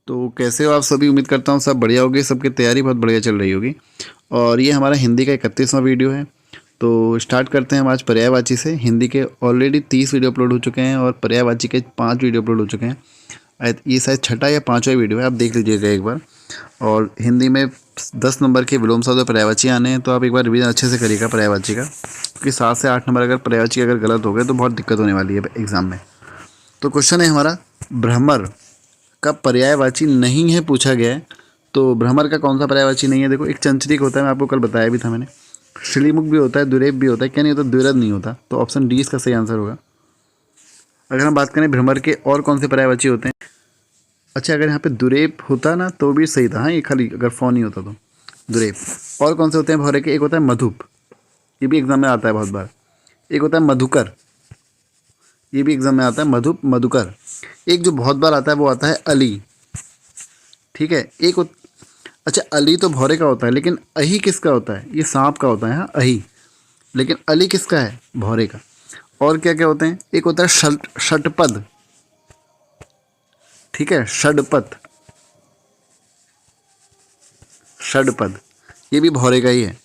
तो कैसे हो आप सभी? उम्मीद करता हूँ सब बढ़िया होगी, सबकी तैयारी बहुत बढ़िया चल रही होगी। और ये हमारा हिंदी का 31वां वीडियो है। तो स्टार्ट करते हैं हम आज पर्यायवाची से। हिंदी के ऑलरेडी 30 वीडियो अपलोड हो चुके हैं और पर्यायवाची के 5 वीडियो अपलोड हो चुके हैं। ये शायद छठा या पाँचवा वीडियो है, आप देख लीजिएगा एक बार। और हिंदी में 10 नंबर के विलोम शब्द और पर्यायवाची आने हैं, तो आप एक बार रिवीजन अच्छे से करिएगा पर्यायवाची का, क्योंकि 7 से 8 नंबर अगर पर्यायवाची अगर गलत हो गए तो बहुत दिक्कत होने वाली है एग्ज़ाम में। तो क्वेश्चन है हमारा, भ्रमर का पर्यायवाची नहीं है पूछा गया है। तो भ्रमर का कौन सा पर्यायवाची नहीं है? देखो, एक चंचरिक होता है, मैं आपको कल बताया भी था मैंने। श्रीमुख भी होता है, दुरेब भी होता है, क्या नहीं होता? द्विरद नहीं होता। तो ऑप्शन डी इसका सही आंसर होगा। अगर हम बात करें भ्रमर के और कौन से पर्यायवाची होते हैं, अच्छा अगर यहाँ पे दुरेब होता ना तो भी सही था। हाँ, ये खाली अगर फॉ नहीं होता तो दुरेब। और कौन से होते हैं भौरे के? एक होता है मधुप, ये भी एग्जाम में आता है बहुत बार। एक होता है मधुकर, ये भी एग्जाम में आता है, मधुप मधुकर। एक जो बहुत बार आता है वो आता है अली, ठीक है। अच्छा, अली तो भौरे का होता है, लेकिन अही किसका होता है? ये सांप का होता है, हाँ अही। लेकिन अली किसका है? भौरे का। और क्या क्या होते हैं? एक होता है षटपद, ठीक है, षडपद, षडपद, ये भी भौरे का ही है,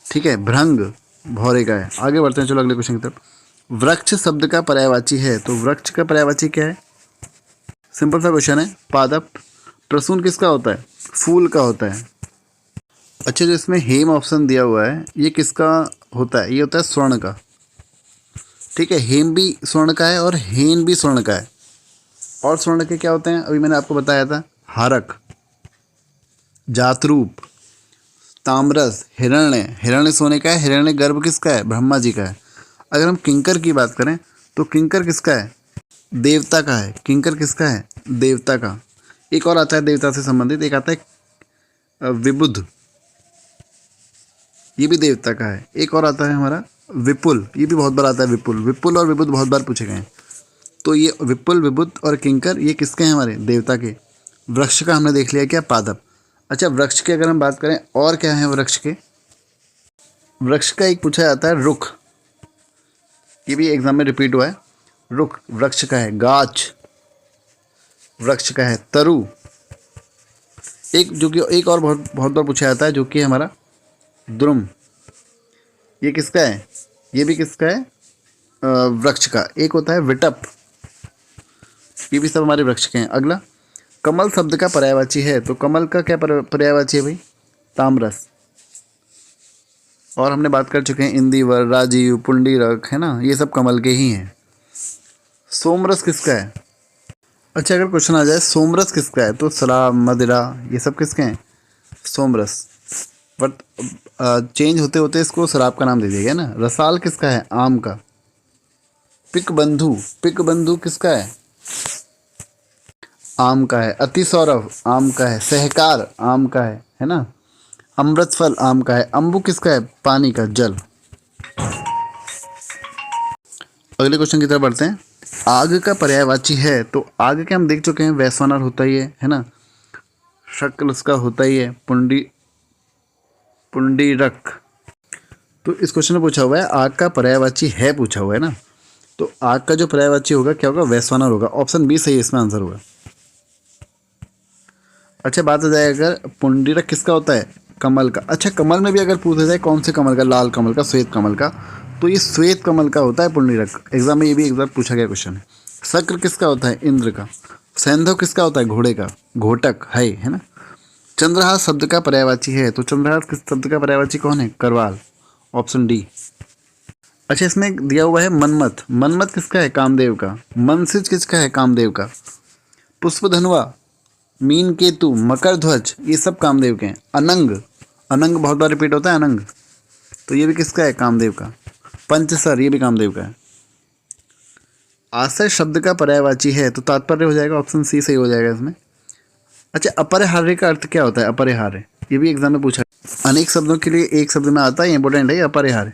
ठीक है। भृंग भौरे का है। आगे बढ़ते हैं, चलो अगले क्वेश्चन की तरफ। वृक्ष शब्द का पर्यायवाची है, तो वृक्ष का पर्यायवाची क्या है? सिंपल सा क्वेश्चन है, पादप। प्रसून किसका होता है? फूल का होता है। अच्छा, जो इसमें हेम ऑप्शन दिया हुआ है, ये किसका होता है? ये होता है स्वर्ण का, ठीक है। हेम भी स्वर्ण का है और हेन भी स्वर्ण का है। और स्वर्ण के क्या होते हैं? अभी मैंने आपको बताया था, हारक, जातरूप, ताम्रस, हिरण्य। हिरण्य सोने का है, हिरण्य गर्भ किसका है? ब्रह्मा जी का है। अगर हम किंकर की बात करें तो किंकर किसका है? देवता का है। किंकर किसका है? देवता का। एक और आता है देवता से संबंधित, एक आता है विबुध, ये भी देवता का है। एक और आता है हमारा विपुल, ये भी बहुत बार आता है विपुल। विपुल और विबुध बहुत बार पूछे गए हैं। तो ये विपुल, विबुध और किंकर ये किसके हैं? हमारे देवता के। वृक्ष का हमने देख लिया क्या? पादप। अच्छा, वृक्ष की अगर हम बात करें और क्या है वृक्ष के, वृक्ष का एक पूछा जाता है रुख, ये भी एग्जाम में रिपीट हुआ है। रुख वृक्ष का है। गाछ वृक्ष का है। तरु, एक जो कि एक और बहुत बहुत बार पूछा जाता है, जो कि हमारा द्रुम, ये किसका है? ये भी किसका है? वृक्ष का। एक होता है विटप, ये भी सब हमारे वृक्ष के हैं। अगला, कमल शब्द का पर्यायवाची है, तो कमल का क्या पर्यायवाची है भाई? ताम्रस। और हमने बात कर चुके हैं इंदिवर, राजीव, पुंडरीक, है ना, ये सब कमल के ही हैं। सोमरस किसका है? अच्छा, अगर क्वेश्चन आ जाए सोमरस किसका है, तो शराब, मदिरा, ये सब किसके हैं? सोमरस। बट चेंज होते होते इसको शराब का नाम दे दिया गया ना। रसाल किसका है? आम का। पिक बंधु, पिक बंधु किसका है? आम का है। अति सौरभ आम का है। सहकार आम का है ना। अमृत फल आम का है। अम्बु किसका है? पानी का, जल। अगले क्वेश्चन की तरफ बढ़ते हैं। आग का पर्यायवाची है, तो आग के हम देख चुके हैं, वैश्वानर होता ही है ना। शक्ल उसका होता ही है, पुंडीरक। तो इस क्वेश्चन में पूछा हुआ है आग का पर्यायवाची है, पूछा हुआ है ना। तो आग का जो पर्यायवाची होगा क्या होगा? वैश्वानर होगा। ऑप्शन बी सही है, इसमें आंसर होगा। अच्छा, बात आ जाए अगर पुंडरीक किसका होता है? कमल का। अच्छा, कमल में भी अगर पूछा जाए कौन से कमल का? लाल कमल का, श्वेत कमल का। तो ये श्वेत कमल का होता है पुंडरीक। एग्जाम में ये भी एक बार पूछा गया क्वेश्चन है। शक्र किसका होता है? इंद्र का। सैंधव किसका होता है? घोड़े का। घोटक है ना। चंद्रहास शब्द का पर्यायवाची है, तो चंद्रहास किस शब्द का पर्यायवाची कौन है? करवाल। Option D. अच्छा, इसमें दिया हुआ है मनमथ। मनमथ किसका है? कामदेव का। मनसिज किसका है? कामदेव का। पुष्पधनुआ, मीन केतु, मकर ध्वज, ये सब कामदेव के हैं। अनंग, अनंग बहुत बार रिपीट होता है, अनंग, तो ये भी किसका है? कामदेव का। पंचसर, ये भी कामदेव का है। आशय शब्द का पर्यायवाची है, तो तात्पर्य हो जाएगा, ऑप्शन सी सही हो जाएगा इसमें। अच्छा, अपरिहार्य का अर्थ क्या होता है? अपरिहार्य, ये भी एग्जाम में पूछा। अनेक शब्दों के लिए एक शब्द में आता है, इंपॉर्टेंट है। अपरिहार्य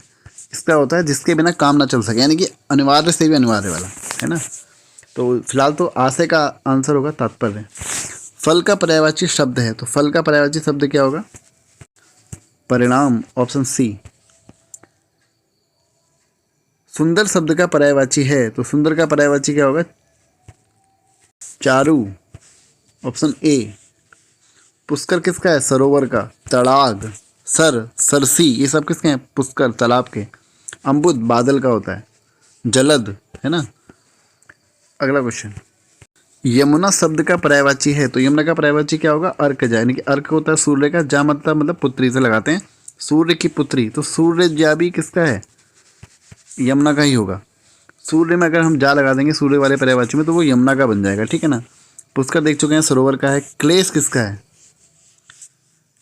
इसका होता है जिसके बिना काम ना चल सके, यानी कि अनिवार्य से भी अनिवार्य वाला, है ना। तो फिलहाल तो आशय का आंसर होगा तात्पर्य। फल का पर्यायवाची शब्द है, तो फल का पर्यायवाची शब्द क्या होगा? परिणाम। Option C. सुंदर शब्द का पर्यायवाची है, तो सुंदर का पर्यायवाची क्या होगा? चारु। Option A. पुष्कर किसका है? सरोवर का। तड़ाग, सरसी, ये सब किसके हैं? पुष्कर, तालाब के। अम्बुद बादल का होता है। जलद है ना। अगला क्वेश्चन, यमुना शब्द का पर्यायवाची है, तो यमुना का पर्यायवाची क्या होगा? अर्कजा, यानी कि अर्क होता है सूर्य का, जा मतलब पुत्री से लगाते हैं, सूर्य की पुत्री, तो सूर्य जा भी किसका है? यमुना का ही होगा। सूर्य में अगर हम जा लगा देंगे सूर्य वाले पर्यायवाची में तो वो यमुना का बन जाएगा, ठीक है ना। पुष्कर देख चुके हैं, सरोवर का है। क्लेश किसका है?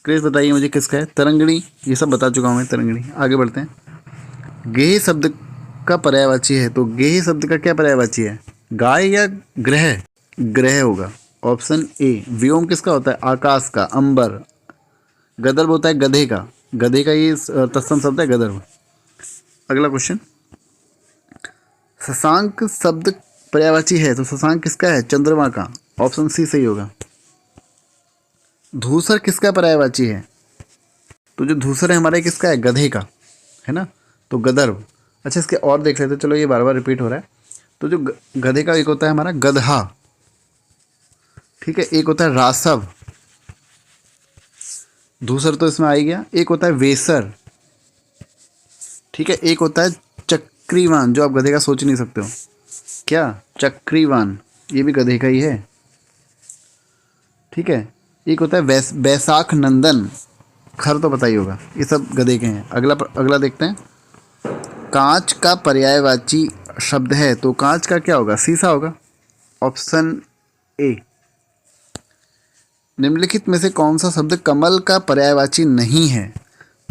क्लेश बताइए मुझे किसका है? तरंगिणी, ये सब बता चुका हूँ मैं, तरंगिणी। आगे बढ़ते हैं। गेह शब्द का पर्यायवाची है, तो गेह शब्द का क्या पर्यायवाची है? गाय या ग्रह? ग्रह होगा, ऑप्शन ए। व्योम किसका होता है? आकाश का, अंबर। गदर्भ होता है गधे का, गधे का ये तत्सम शब्द है गदर्भ। अगला क्वेश्चन, शशांक शब्द पर्यायवाची है, तो शशांक किसका है? चंद्रमा का, ऑप्शन सी सही होगा। धूसर किसका पर्यायवाची है? तो जो धूसर है हमारे किसका है? गधे का, है ना, तो गदर्भ। अच्छा, इसके और देख लेते हैं, चलो ये बार बार रिपीट हो रहा है। तो जो गधे का एक होता है हमारा गदहा, ठीक है, एक होता है रासव, धूसर तो इसमें आ ही गया। एक होता है वेसर, ठीक है, एक होता है चक्रीवान, जो आप गधे का सोच नहीं सकते हो, क्या? चक्रीवान, ये भी गधे का ही है, ठीक है। एक होता है बैसाख नंदन, खर तो पता ही होगा, ये सब गधे के हैं। अगला देखते हैं। कांच का पर्यायवाची शब्द है, तो कांच का क्या होगा? शीशा होगा, ऑप्शन ए। निम्नलिखित में से कौन सा शब्द कमल का पर्यायवाची नहीं है?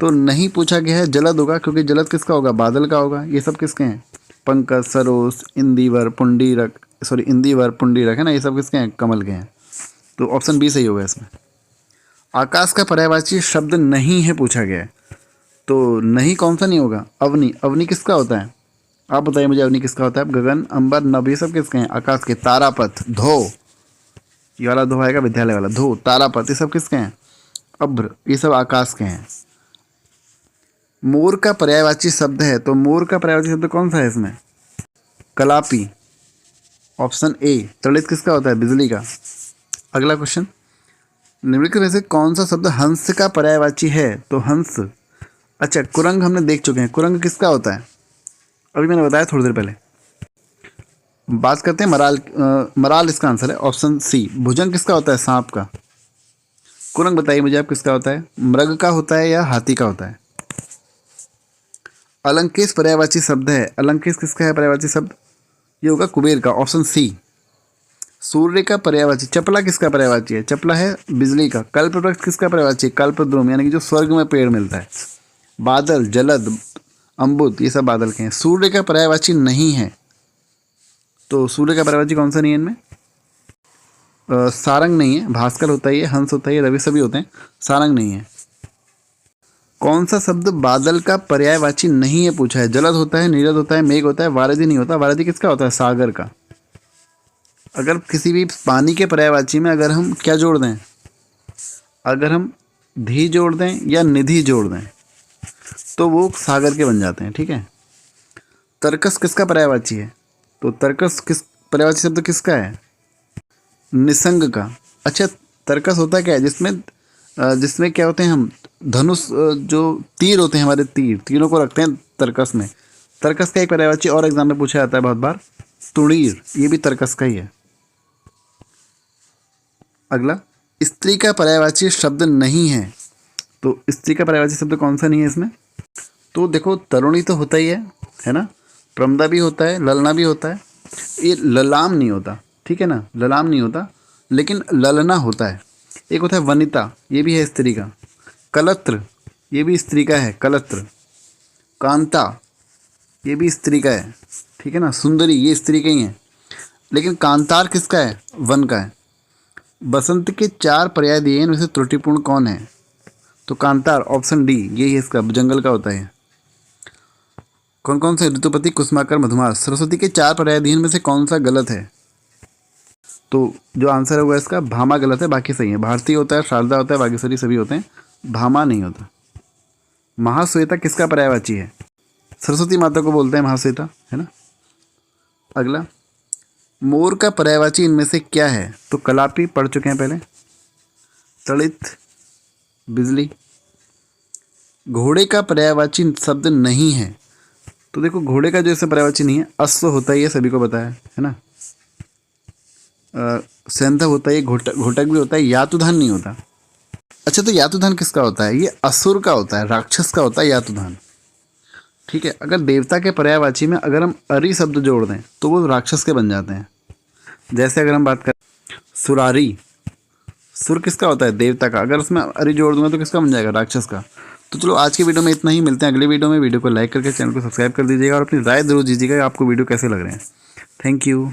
तो नहीं पूछा गया है, जलद होगा, क्योंकि जलद किसका होगा? बादल का होगा। ये सब किसके हैं? पंकज, सरोज, इंदिवर, पुंडीरक, इंदिवर, पुंडीरक, है ना, ये सब किसके हैं? कमल के हैं, तो ऑप्शन बी सही होगा इसमें। आकाश का पर्यायवाची शब्द नहीं है पूछा गया है, तो नहीं कौन सा नहीं होगा? अवनी, अवनी किसका होता है? आप बताइए मुझे, अवनी किसका होता है? गगन, अंबर, नभ, ये सब किसके हैं? आकाश के। तारापथ, धो, ये वाला धो आएगा विद्यालय वाला, धो, तारापथ, ये सब किसके हैं? अभ्र, ये सब आकाश के हैं। मोर का पर्यायवाची शब्द है, तो मोर का पर्यायवाची शब्द कौन सा है इसमें? कलापी, ऑप्शन ए। तड़ित किसका होता है? बिजली का। अगला क्वेश्चन, निम्नलिखित में से कौन सा शब्द हंस का पर्यायवाची है? तो हंस, अच्छा, कुरंग हमने देख चुके हैं, कुरंग किसका होता है? अभी मैंने बताया थोड़ी देर पहले। बात करते हैं मराल। मराल इसका आंसर है, ऑप्शन सी। भुजंग किसका होता है? सांप का। कुरंग बताइए मुझे आप किसका होता है? मृग का होता है या हाथी का होता है? अलंकेश पर्यायवाची शब्द है, अलंकेश किसका है पर्यायवाची शब्द? ये होगा कुबेर का, ऑप्शन सी। सूर्य का पर्यायवाची, चपला किसका पर्यायवाची है? चपला है बिजली का। कल्पवृक्ष किसका पर्यायवाची है? कल्पद्रुम, यानी कि जो स्वर्ग में पेड़ मिलता है। बादल, जलद, अम्बुद, ये सब बादल के हैं। सूर्य का पर्यायवाची नहीं है, तो सूर्य का पर्यायवाची कौन सा नहीं है इनमें? सारंग नहीं है, भास्कर होता ही है, हंस होता ही है, रवि सभी होते हैं, सारंग नहीं है। कौन सा शब्द बादल का पर्यायवाची नहीं है पूछा है? जलद होता है, नीरद होता है, मेघ होता है, वारिधि नहीं होता। वारिधि किसका होता है? सागर का। अगर किसी भी पानी के पर्यायवाची में अगर हम क्या जोड़ दें, अगर हम धी जोड़ दें या निधि जोड़ दें तो वो सागर के बन जाते हैं, ठीक है। तर्कस किसका पर्यायवाची है? तो तर्कस किस पर्यायवाची शब्द किसका है? निसंग का। अच्छा, तर्कस होता क्या है? जिसमें क्या होते हैं हम? धनुष, जो तीर होते हैं हमारे, तीरों को रखते हैं तर्कस में। तर्कस का एक पर्यायवाची और एग्जाम में पूछा जाता है बहुत बार, तुणीर, ये भी तर्कस का ही है। अगला, स्त्री का पर्यायवाची शब्द नहीं है, तो स्त्री का पर्यायवाची शब्द कौन सा नहीं है इसमें? तो देखो, तरुणी तो होता ही है ना, प्रमदा भी होता है, ललना भी होता है, ये ललाम नहीं होता, ठीक है ना, ललाम नहीं होता, लेकिन ललना होता है। एक होता है वनिता, ये भी है स्त्री का। कलत्र, ये भी स्त्री का है, कलत्र। कांता, ये भी स्त्री का है, ठीक है ना। सुंदरी, ये स्त्री का ही है, लेकिन कांतार किसका है? वन का है। बसंत के 4 पर्याय दिए इनमें से त्रुटिपूर्ण कौन है? तो कांतार, ऑप्शन डी, यही है इसका, जंगल का होता है। कौन कौन से? ऋतुपति, कुसुमाकर, मधुमास। सरस्वती के 4 पर्याय दिए इनमें से कौन सा गलत है? तो जो आंसर होगा इसका, भामा गलत है, बाकी सही है। भारती होता है, शारदा होता है, बागेश्वरी सभी होते हैं, भामा नहीं होता। महाश्वेता किसका पर्यायवाची है? सरस्वती माता को बोलते हैं महाश्वेता, है ना। अगला, मोर का पर्यायवाची इनमें से क्या है? तो कलापी पढ़ चुके हैं पहले, तड़ित, बिजली। घोड़े का पर्यायवाची शब्द नहीं है, तो देखो घोड़े का जो इससे पर्यायवाची नहीं है, अश्व होता ही है, सभी को पता है ना। सेंधव होता है, घोटक भी होता है, यातुधान नहीं होता। अच्छा, तो यातुधान किसका होता है? ये असुर का होता है, राक्षस का होता है यातुधान। ठीक है, अगर देवता के पर्यायवाची में अगर हम अरि शब्द जोड़ दें तो वो राक्षस के बन जाते हैं। जैसे अगर हम बात करें सुरारी, सुर किसका होता है? देवता का। अगर उसमें अरि जोड़ दूंगा तो किसका बन जाएगा? राक्षस का। तो चलो आज की वीडियो में इतना ही, मिलते हैं अगले वीडियो में। वीडियो को लाइक करके चैनल को सब्सक्राइब कर दीजिएगा और अपनी राय जरूर दीजिएगा आपको वीडियो कैसे लग रहे हैं। Thank you.